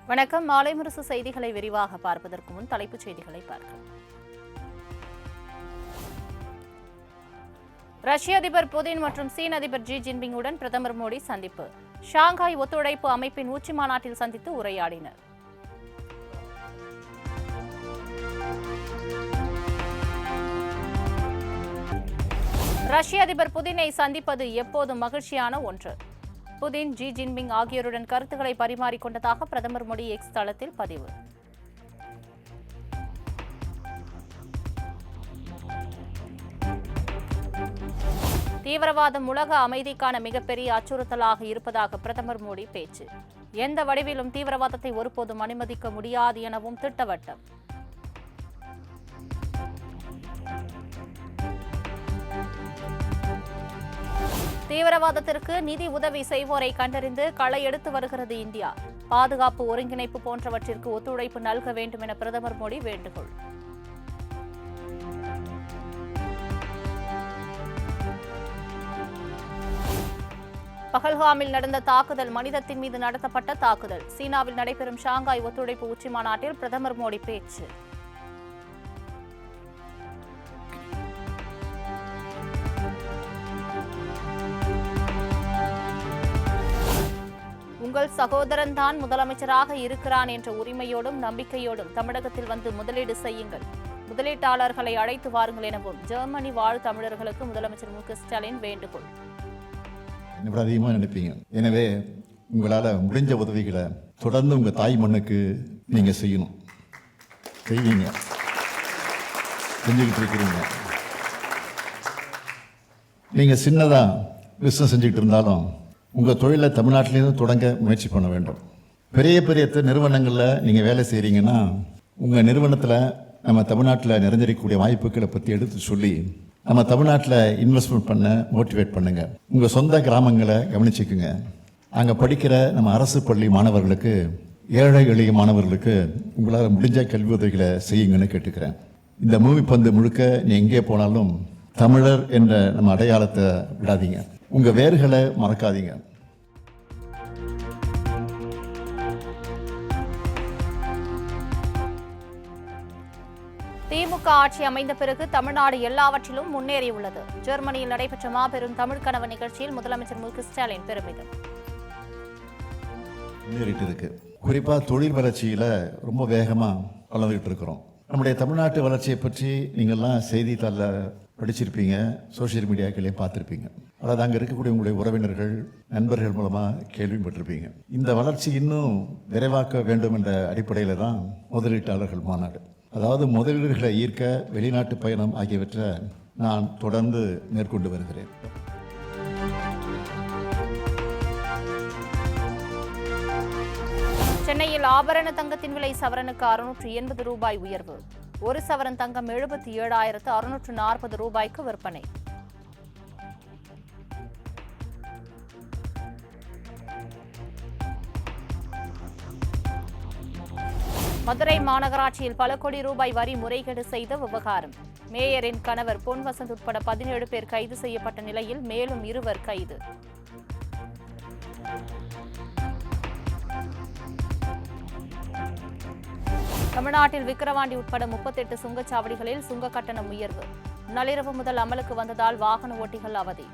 வணக்கம். மாலை முரசு செய்திகளை விரிவாக பார்ப்பதற்கு முன் தலைப்புச் செய்திகளை பார்க்கலாம். ரஷ்ய அதிபர் புதின் மற்றும் சீன அதிபர் ஜி ஜின்பிங்குடன் பிரதமர் மோடி சந்திப்பு. ஷாங்காய் ஒத்துழைப்பு அமைப்பின் உச்சி மாநாட்டில் சந்தித்து உரையாடினர். ரஷ்ய அதிபர் புதினை சந்திப்பது எப்போதும் மகிழ்ச்சியான ஒன்று. புதின், ஜி ஜின்பிங் ஆகியோருடன் கருத்துக்களை பரிமாறிக்கொண்டதாக பிரதமர் மோடி எக்ஸ் தளத்தில் பதிவு. தீவிரவாதம் உலக அமைதிக்கான மிகப்பெரிய அச்சுறுத்தலாக இருப்பதாக பிரதமர் மோடி பேச்சு. எந்த வடிவிலும் தீவிரவாதத்தை ஒருபோதும் அனுமதிக்க முடியாது எனவும் திட்டவட்டம். தீவிரவாதத்திற்கு நிதி உதவி செய்வோரை கண்டறிந்து களை எடுத்து வருகிறது இந்தியா. பாதுகாப்பு ஒருங்கிணைப்பு போன்றவற்றிற்கு ஒத்துழைப்பு நல்க வேண்டும் என பிரதமர் மோடி வேண்டுகோள். பஹல்காமில் நடந்த தாக்குதல் மனிதத்தின் மீது நடத்தப்பட்ட தாக்குதல். சீனாவில் நடைபெறும் ஷாங்காய் ஒத்துழைப்பு உச்சி மாநாட்டில் பிரதமர் மோடி பேச்சு. உங்கள் சகோதரன் தான் முதலமைச்சராக இருக்கிறான் என்ற உரிமையோடும் நம்பிக்கையோடும் தமிழகத்தில் வந்து முதலீடு செய்யுங்கள். முதலீட்டாளர்களை அழைத்து வாருங்கள் எனவும் ஜெர்மனி வாழ் தமிழர்களுக்கு முதலமைச்சர் மு.க. ஸ்டாலின் வேண்டுகோள். அதிகமாக நினைப்பீங்க. எனவே உங்களால் முடிஞ்ச உதவிகளை தொடர்ந்து உங்கள் தாய் மண்ணுக்கு நீங்கள் செய்யணும். செய்வீங்க, செஞ்சுக்கிட்டு இருக்கிறீங்க. நீங்கள் சின்னதாக பிஸ்னஸ் செஞ்சுக்கிட்டு இருந்தாலும் உங்கள் தொழிலை தமிழ்நாட்டிலேருந்து தொடங்க முயற்சி பண்ண வேண்டும். பெரிய பெரிய நிறுவனங்களில் நீங்கள் வேலை செய்கிறீங்கன்னா உங்கள் நிறுவனத்தில் நம்ம தமிழ்நாட்டில் நிறைஞ்சிருக்கக்கூடிய வாய்ப்புகளை பற்றி எடுத்து சொல்லி நம்ம தமிழ்நாட்டில் இன்வெஸ்ட்மெண்ட் பண்ண மோட்டிவேட் பண்ணுங்கள். உங்கள் சொந்த கிராமங்களை கவனிச்சுக்குங்க. அங்கே படிக்கிற நம்ம அரசு பள்ளி மாணவர்களுக்கு, ஏழை எளிய மாணவர்களுக்கு உங்களால் முடிஞ்ச கல்வி உதவிகளை செய்யுங்கன்னு கேட்டுக்கிறேன். இந்த மூவி பந்து முழுக்க நீ எங்கே போனாலும் தமிழர் என்ற நம்ம அடையாளத்தை விடாதீங்க. உங்கள் வேர்களை மறக்காதீங்க. திமுக ஆட்சி அமைந்த பிறகு தமிழ்நாடு எல்லாவற்றிலும் முன்னேறியுள்ளது. ஜெர்மனியில் நடைபெற்ற மாபெரும் தமிழ் கனவு நிகழ்ச்சியில் முதலமைச்சர் மு.க. ஸ்டாலின் பெருமிதம். முன்னேறிட்டு இருக்கு. குறிப்பாக தொழில் வளர்ச்சியில் ரொம்ப வேகமாக வளர்ந்துகிட்டு இருக்கிறோம். நம்முடைய தமிழ்நாட்டு வளர்ச்சியை பற்றி நீங்கள்லாம் செய்தித்தாளில் படிச்சிருப்பீங்க, சோசியல் மீடியாக்களையும் பார்த்துருப்பீங்க. அதாவது அங்கே இருக்கக்கூடிய உங்களுடைய உறவினர்கள், நண்பர்கள் மூலமாக கேள்விப்பட்டிருப்பீங்க. இந்த வளர்ச்சி இன்னும் விரைவாக்க வேண்டும் என்ற அடிப்படையில் தான் முதலீட்டாளர்கள் மாநாடு. அதாவது முதலீடுகளை ஈர்க்க வெளிநாட்டு பயணம் ஆகியவற்றை நான் தொடர்ந்து மேற்கொண்டு வருகிறேன். சென்னையில் ஆபரண தங்கத்தின் விலை சவரனுக்கு 680 ரூபாய் உயர்வு. ஒரு சவரன் தங்கம் 77,640 ரூபாய்க்கு விற்பனை. மதுரை மாநகராட்சியில் பல கோடி ரூபாய் வரி முறைகேடு செய்த விவகாரம். மேயரின் கணவர் பொன் வசந்த் உட்பட 17 பேர் கைது செய்யப்பட்ட நிலையில் மேலும் 2 கைது. தமிழ்நாட்டில் விக்கிரவாண்டி உட்பட 38 சுங்கச்சாவடிகளில் சுங்க கட்டணம் உயர்வு. நள்ளிரவு முதல் அமலுக்கு வந்ததால் வாகன ஓட்டிகள் அவதி.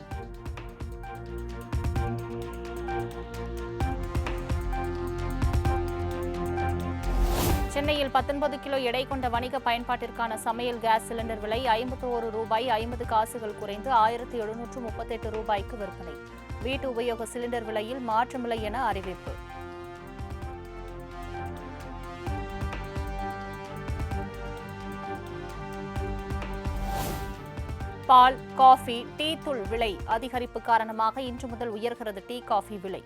சென்னையில் 19 கிலோ எடை கொண்ட வணிக பயன்பாட்டிற்கான சமையல் கேஸ் சிலிண்டர் விலை 51 ரூபாய் 50 காசுகள் குறைந்து 1738 ரூபாய்க்கு விற்பனை. வீட்டு உபயோக சிலிண்டர் விலையில் மாற்றமில்லை என அறிவிப்பு. பால், காஃபி, டீ தூள் விலை அதிகரிப்பு காரணமாக இன்று முதல் உயர்கிறது டீ, காஃபி விலை.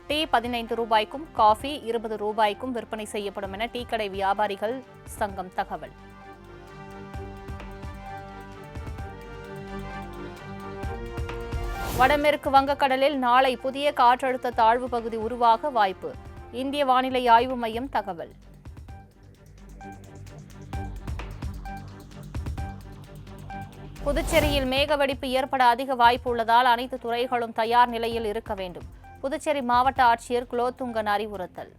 டீ 15 ரூபாய்க்கும், காஃபி 20 ரூபாய்க்கும் விற்பனை செய்யப்படும் என டீ கடை வியாபாரிகள் சங்கம் தகவல். வடமேற்கு வங்கக்கடலில் நாளை புதிய காற்றழுத்த தாழ்வு பகுதி உருவாக வாய்ப்பு. இந்திய வானிலை ஆய்வு மையம் தகவல். புதுச்சேரியில் மேகவெடிப்பு ஏற்பட அதிக வாய்ப்பு உள்ளதால் அனைத்து துறைகளும் தயார் நிலையில் இருக்க வேண்டும். புதுச்சேரி மாவட்ட ஆட்சியர் குலோத்துங்கன் அறிவுறுத்தல்.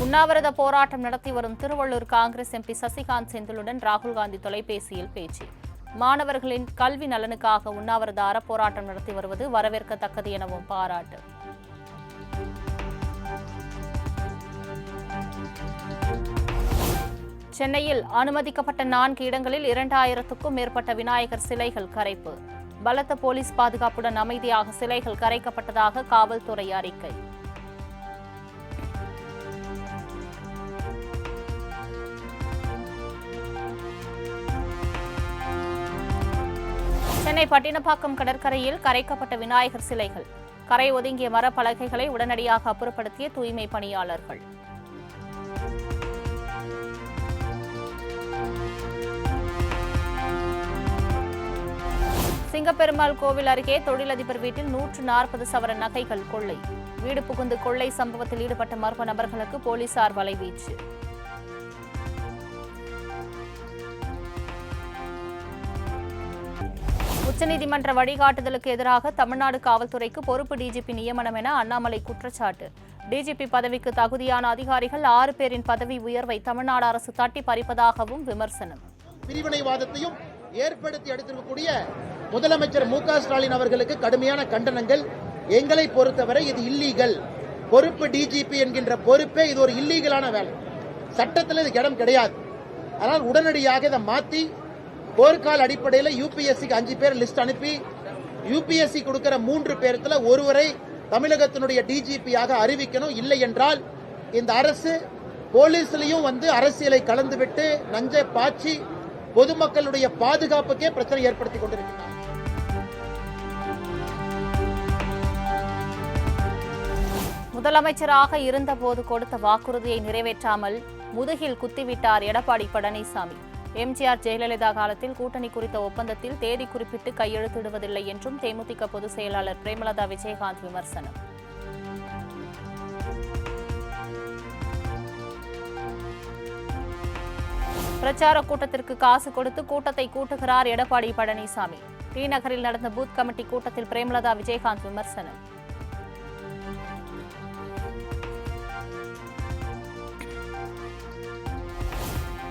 உண்ணாவிரத போராட்டம் நடத்தி வரும் திருவள்ளூர் காங்கிரஸ் எம்பி சசிகாந்த் செந்திலுடன் ராகுல் காந்தி தொலைபேசியில் பேச்சு. மாணவர்களின் கல்வி நலனுக்காக உண்ணாவிரத அறப்போராட்டம் நடத்தி வருவது வரவேற்கத்தக்கது எனவும் பாராட்டு. சென்னையில் அனுமதிக்கப்பட்ட 4 இடங்களில் 2000க்கும் மேற்பட்ட விநாயகர் சிலைகள் கரைப்பு. பலத்த போலீஸ் பாதுகாப்புடன் அமைதியாக சிலைகள் கரைக்கப்பட்டதாக காவல்துறை அறிக்கை. சென்னை பட்டினப்பாக்கம் கடற்கரையில் கரைக்கப்பட்ட விநாயகர் சிலைகள். கரை ஒதுங்கிய மரப்பலகைகளை உடனடியாக அப்புறப்படுத்திய தூய்மை பணியாளர்கள். சிங்கப்பெருமாள் கோவில் அருகே தொழிலதிபர் வீட்டில் 140 சவரன் நகைகள் கொள்ளை. வீடு புகுந்து கொள்ளை சம்பவத்தில் ஈடுபட்ட மர்ம நபர்களுக்கு போலீசார் வலைவீச்சு. உச்சநீதிமன்ற வழிகாட்டுதலுக்கு எதிராக தமிழ்நாடு காவல்துறைக்கு பொறுப்பு டிஜிபி நியமனம் என அண்ணாமலை குற்றச்சாட்டு. டிஜிபி பதவிக்கு தகுதியான அதிகாரிகள் 6 பேரின் பதவி உயர்வை தமிழ்நாடு அரசு தட்டி பறிப்பதாகவும் விமர்சனம். பிரிவினைவாதத்தையும் ஏற்படுத்தி எடுத்திருக்கக்கூடிய முதலமைச்சர் மு.க. ஸ்டாலின் அவர்களுக்கு கடுமையான கண்டனங்கள். எங்களை பொறுத்தவரை இது இல்லீகல். பொறுப்பு டிஜிபி என்கின்ற பொறுப்பே இது ஒரு இல்லீகலான வேலை. சட்டத்தில் இதுக்கு இடம் கிடையாது. அதனால் உடனடியாக இதை மாற்றி போர்க்கால அடிப்படையில் யூபிஎஸ்சிக்கு 5 பேர் லிஸ்ட் அனுப்பி யூபிஎஸ்சி கொடுக்கிற 3 பேர்த்துல ஒருவரை தமிழகத்தினுடைய டிஜிபியாக அறிவிக்கணும். இல்லை என்றால் இந்த அரசு போலீஸ்லயும் அரசியலை கலந்துவிட்டு நஞ்சை பாய்ச்சி பொதுமக்களுடைய பாதுகாப்புக்கே பிரச்சனை ஏற்படுத்திக் கொண்டிருக்கிறார். முதலமைச்சராக இருந்தபோது கொடுத்த வாக்குறுதியை நிறைவேற்றாமல் முதுகில் குத்திவிட்டார் எடப்பாடி பழனிசாமி. எம்ஜிஆர் ஜெயலலிதா காலத்தில் கூட்டணி குறித்த ஒப்பந்தத்தில் தேதி குறிப்பிட்டு கையெழுத்திடுவதில்லை என்றும் தேமுதிக பொதுச் செயலாளர் பிரேமலதா விஜயகாந்த் விமர்சனம். பிரச்சார கூட்டத்திற்கு காசு கொடுத்து கூட்டத்தை கூட்டுகிறார் எடப்பாடி பழனிசாமி. டி நகரில் நடந்த பூத் கமிட்டி கூட்டத்தில் பிரேமலதா விஜயகாந்த் விமர்சனம்.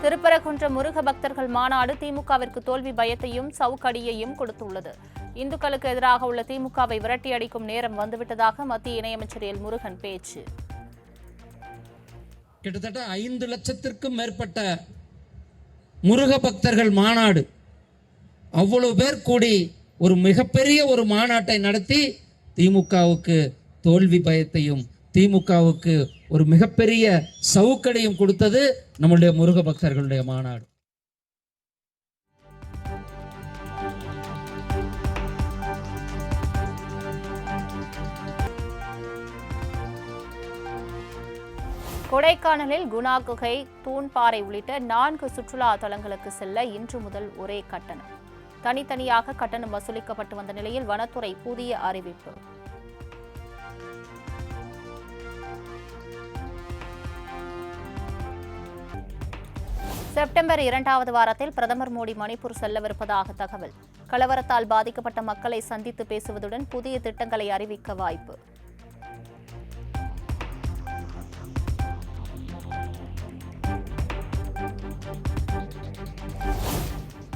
திருப்பரங்குன்றம் முருக பக்தர்கள் மாநாடு திமுகவிற்கு தோல்வி பயத்தையும் சவுக்கடியையும் கொடுத்துள்ளது. இந்துக்களுக்கு எதிராக உள்ள திமுகவை விரட்டி அடிக்கும் நேரம் வந்துவிட்டதாக மத்திய இணையமைச்சர் எல் முருகன் பேச்சு. கிட்டத்தட்ட 5 லட்சத்திற்கும் மேற்பட்ட முருக பக்தர்கள் மாநாடு, அவ்வளவு பேர் கூடி ஒரு மிகப்பெரிய ஒரு மாநாட்டை நடத்தி திமுகவுக்கு தோல்வி பயத்தையும் திமுகவுக்கு ஒரு மிகப்பெரிய சவுக்கடையும் கொடுத்தது நம்முடைய முருக பக்தர்களுடைய மாநாடு. கொடைக்கானலில் குணா குகை, தூண்பாறை உள்ளிட்ட 4 சுற்றுலா தலங்களுக்கு செல்ல இன்று முதல் ஒரே கட்டணம். தனித்தனியாக கட்டணம் வசூலிக்கப்பட்டு வந்த நிலையில் வனத்துறை புதிய அறிவிப்பு. செப்டம்பர் 2வது வாரத்தில் பிரதமர் மோடி மணிப்பூர் செல்லவிருப்பதாக தகவல். கலவரத்தால் பாதிக்கப்பட்ட மக்களை சந்தித்து பேசுவதுடன் புதிய திட்டங்களை அறிவிக்க வாய்ப்பு.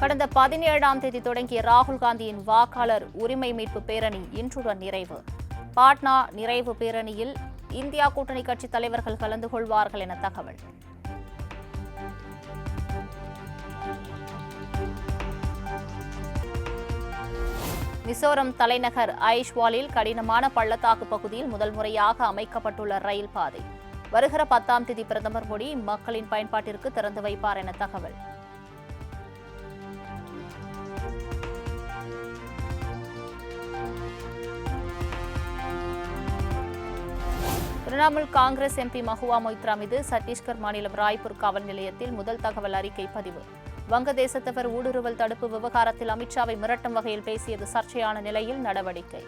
கடந்த 17ஆம் தேதி தொடங்கிய ராகுல் காந்தியின் வாக்காளர் உரிமை மீட்பு பேரணி இன்றுடன் நிறைவு. பாட்னா நிறைவு பேரணியில் இந்தியா கூட்டணி கட்சி தலைவர்கள் கலந்து கொள்வார்கள் என தகவல். மிசோரம் தலைநகர் ஐஷ்வாலில் கடினமான பள்ளத்தாக்கு பகுதியில் முதல் முறையாக அமைக்கப்பட்டுள்ள ரயில் பாதை வருகிற 10ஆம் தேதி பிரதமர் மோடி மக்களின் பயன்பாட்டிற்கு திறந்து வைப்பார் என தகவல். திரிணாமுல் காங்கிரஸ் எம்பி மஹுவா மொய்த்ரா மீது சத்தீஸ்கர் மாநிலம் ராய்ப்பூர் காவல் நிலையத்தில் முதல் தகவல் அறிக்கை பதிவு. வங்கதேசத்தவர் ஊடுருவல் தடுப்பு விவகாரத்தில் அமித்ஷாவை மிரட்டும் வகையில் பேசியது சர்ச்சையான நிலையில் நடவடிக்கை.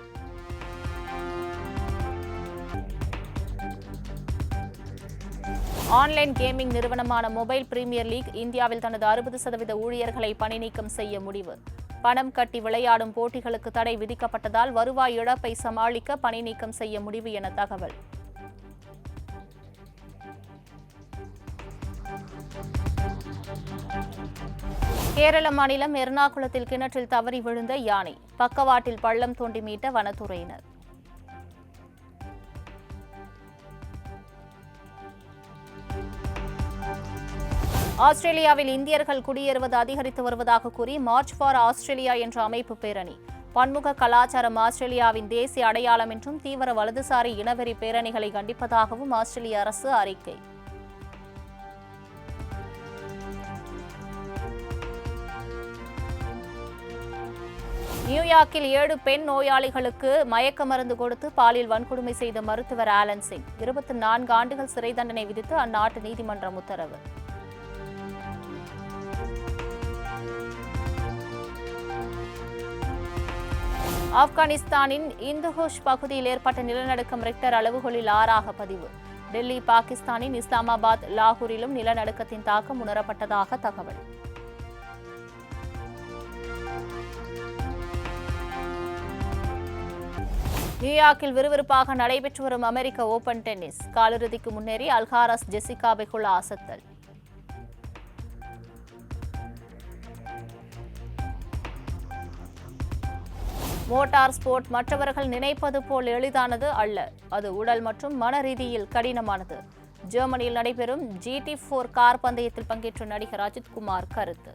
ஆன்லைன் கேமிங் நிறுவனமான மொபைல் பிரீமியர் லீக் இந்தியாவில் தனது 60% ஊழியர்களை பணி நீக்கம் செய்ய முடிவு. பணம் கட்டி விளையாடும் போட்டிகளுக்கு தடை விதிக்கப்பட்டதால் வருவாய் இழப்பை சமாளிக்க பணி நீக்கம் செய்ய முடிவு என தகவல். கேரள மாநிலம் எர்ணாகுளத்தில் கிணற்றில் தவறி விழுந்த யானை, பக்கவாட்டில் பள்ளம் தோண்டி மீட்ட வனத்துறையினர். ஆஸ்திரேலியாவில் இந்தியர்கள் குடியேறுவது அதிகரித்து வருவதாக கூறி மார்ச் ஃபார் ஆஸ்திரேலியா என்ற அமைப்பு பேரணி. பன்முக கலாச்சாரம் ஆஸ்திரேலியாவின் தேசிய அடையாளம் என்றும் தீவிர வலதுசாரி இனவெறி பேரணிகளை கண்டிப்பதாகவும் ஆஸ்திரேலிய அரசு அறிக்கை. நியூயார்க்கில் 7 பெண் நோயாளிகளுக்கு மயக்க மருந்து கொடுத்து பாலியல் வன்கொடுமை செய்த மருத்துவர் ஆலன் சிங் 24 ஆண்டுகள் சிறை தண்டனை விதித்து அந்நாட்டு நீதிமன்றம் உத்தரவு. ஆப்கானிஸ்தானின் இந்துகுஷ் பகுதியில் ஏற்பட்ட நிலநடுக்கம் ரிக்டர் அளவுகோலில் 6ஆக பதிவு. டெல்லி, பாகிஸ்தானின் இஸ்லாமாபாத், லாகூரிலும் நிலநடுக்கத்தின் தாக்கம் உணரப்பட்டதாக தகவல். நியூயார்க்கில் விறுவிறுப்பாக நடைபெற்று வரும் அமெரிக்க ஓபன் டென்னிஸ் காலிறுதிக்கு முன்னேறி அல்காரஸ் ஜெசிகா பெகுலா அசத்தல். மோட்டார் ஸ்போர்ட் மற்றவர்கள் நினைப்பது போல் எளிதானது அல்ல, அது உடல் மற்றும் மன ரீதியில் கடினமானது. ஜெர்மனியில் நடைபெறும் GT4 கார் பந்தயத்தில் பங்கேற்ற நடிகர் அஜித் குமார் கருத்து.